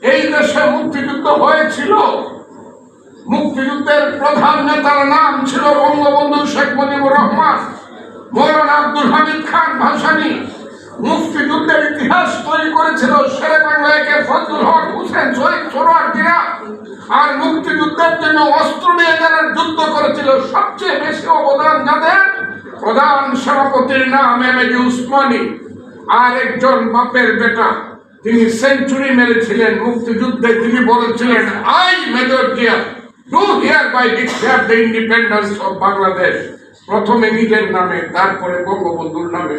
এই দেশে মুক্তিযুদ্ধ হয়েছিল। মুক্তিযুদ্ধের প্রধান নেতার নাম ছিল বঙ্গবন্ধু শেখ মুজিবুর রহমান, মৌলানা আব্দুল হামিদ খান ভাসানী। মুক্তিযুদ্ধের ইতিহাস তৈরি করেছিল শেরে বাংলা একে ফজলুল হক, হুসেন, শহীদ সোহরাওয়ার্দীরা। আর মুক্তিযুদ্ধের জন্য অস্ত্র নিয়ে যারা যুদ্ধ করেছিল সবচেয়ে বেশি অবদান যাদের, প্রধান সেনাপতির নাম এমএজি উসমানী। আর একজন বাপের বেটা, তিনি সেঞ্চুরি মেরেছিলেন মুক্তিযুদ্ধে। তিনি বলেছিলেন, I major Zia do hereby declare the independence of Bangladesh. প্রথমে নিজের নামে, তারপরে বঙ্গবন্ধুর নামে,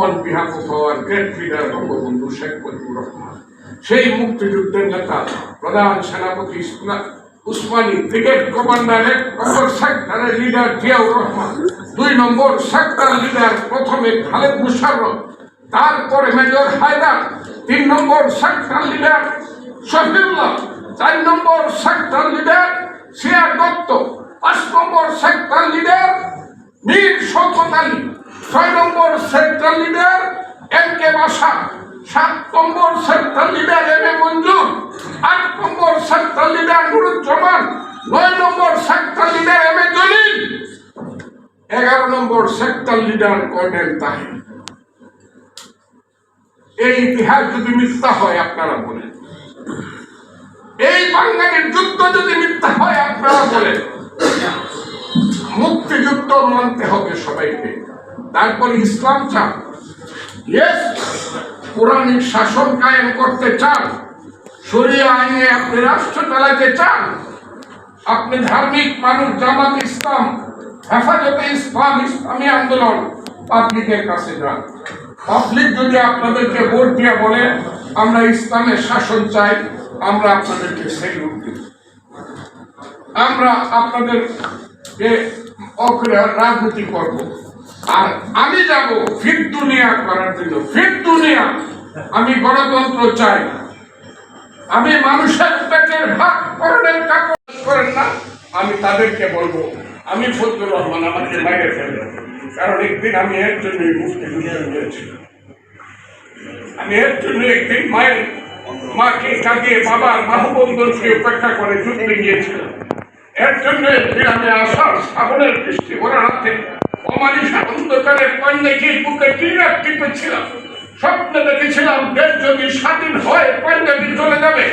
on behalf of our great leader Bangabandhu Sheikh Mujibur Rahman. সেই মুক্তিযুদ্ধের নেতা প্রধান সেনাপতি উসমানী, ব্রিগেড কমান্ডার 1 নম্বর সেক্টরের leader Ziaur Rahman, 2 number sector leader প্রথমে খালেদ মুশাররফ, তারপরে major Haider, 3 number sector leader Shafiullah, 4 number sector leader CR Dutta, 5 number sector leader Mir Shawkat Ali, 6 number sector leader M K Basha, 7 number sector leader M A Manzur, 8 number sector leader Nuruzzaman, 9 number sector leader M A Jalil, 11 number sector leader colonel Tahir. এই ইতিহাস যদি মিথ্যা হয় আপনারা বলেন, এই বাঙালির যুদ্ধ যদি মিথ্যা হয় আপনারা বলেন। মুক্তিযুদ্ধ মানতে হবে সবাইকে। তারপর ইসলাম চান, ইয়েস, পুরাণিক শাসন কায়েম করতে চান, শরিয়া আইনে আপনি রাষ্ট্র চালাতে চান, আপনি ধার্মিক মানুষ, জামাত ইসলাম, হেফাজতে ইসলাম, ইসলামী আন্দোলন, পাবলিকের কাছে যান। পাবলিক যদি আপনাদেরকে ভোট দিয়ে বলে আমরা ইসলামের শাসন চাই, আমরা আপনাদেরকে সেলুট দিব, আমরা আপনাদের রাজনীতি করব। আর আমি যাব ফির দুনিয়া করার জন্য, ফির দুনিয়া। আমি গণতন্ত্র চাই, আমি মানুষের পেটের ভাত করণের কাগজ করেন না। আমি তাদেরকে বলবো, আমি ফজলুর রহমান, আমাকে বাইরে ফেলবে, কারণ একদিন আমি এর জন্যই মুক্তিযুদ্ধ গিয়েছিলাম। আমি এর জন্য একদিন মাকে কাঁদিয়ে বাবার মাহবুবকে উপেক্ষা করে যুদ্ধে গিয়েছিলাম। এর জন্য একদিন আমি আসার শ্রাবণের বৃষ্টি ওরা হাতে অমানিসা অন্ধকারের কন্যাকে বুকে টিরাপ টিপেছিলাম। স্বপ্নে দেখেছিলাম দেশ যদি স্বাধীন হয় পাঞ্জাবি চলে যাবে,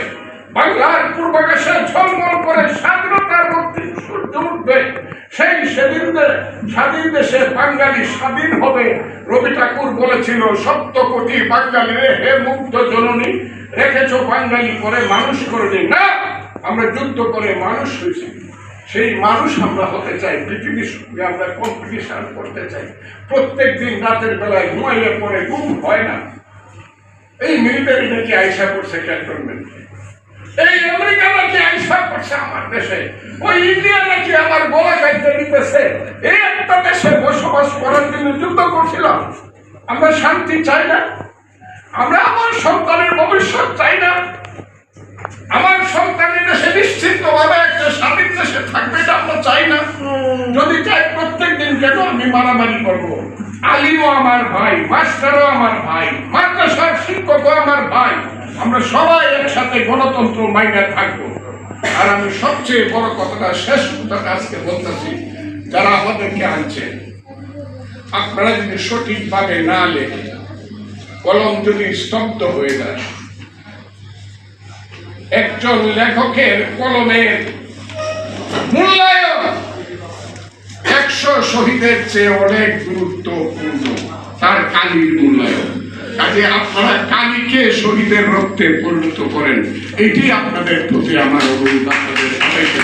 বাংলার পূর্বাকাশে ঝলমল করে স্বাধীনতার মধ্যে সূর্য উঠবে। সেই স্বাধীন দেশে বাঙালি স্বাধীন হবে। রবি ঠাকুর বলেছিল, 70 কোটি বাঙালি হে মুগ্ধ জননী, রেখেছ বাঙালি করে মানুষ করে না। আমরা যুদ্ধ করে মানুষ হয়েছি, সেই মানুষ আমরা হতে চাই। পৃথিবীর সঙ্গে আমরা কম্পিটিশন করতে চাই। প্রত্যেক দিন রাতের বেলায় ঘুমাইলে পরে ঘুম হয় না। এই মিলিটারি নাকি আইসা করছে ক্যান্টনমেন্টে, এই আমেরিকা নাকি আইসা করছে আমার দেশে, ওই ইন্ডিয়া নাকি আমার গলা কাটতে দিতেছে। এই একটা দেশে বসবাস করার জন্য যুদ্ধ করছিলাম। আমরা শান্তি চাই না, আমরা আমার সন্তানের ভবিষ্যৎ চাই না, আমার সন্তানের দেশে নিশ্চিতভাবে একটা স্বাধীন দেশে থাকবে, এটা আমরা চাই না। যদি চাই প্রত্যেক দিন কেন আমি মারামারি করবো? আলিমও আমার ভাই, মাস্টারও আমার ভাই, মাদ্রাসার শিক্ষকও আমার ভাই। আমরা সবাই একসাথে গণতন্ত্র মাইনে থাকবো। আর আমি সবচেয়ে বড় কথাটা, শেষ কথাটা আজকে বলতেছি, যারা আমাদেরকে আনছে, আপনারা যদি সঠিকভাবে না লেখে, কলম যদি স্তব্ধ হয়ে যায়, একজন লেখকের কলমের মূল্যায়ন 100 শহীদের চেয়ে অনেক গুরুত্বপূর্ণ, তার কালির মূল্যায়ন। কাজে আপনারা কালিকে শহীদের রক্তে পরিণত করেন, এটি আপনাদের প্রতি আমার অনুরোধ। আপনাদের সবাইকে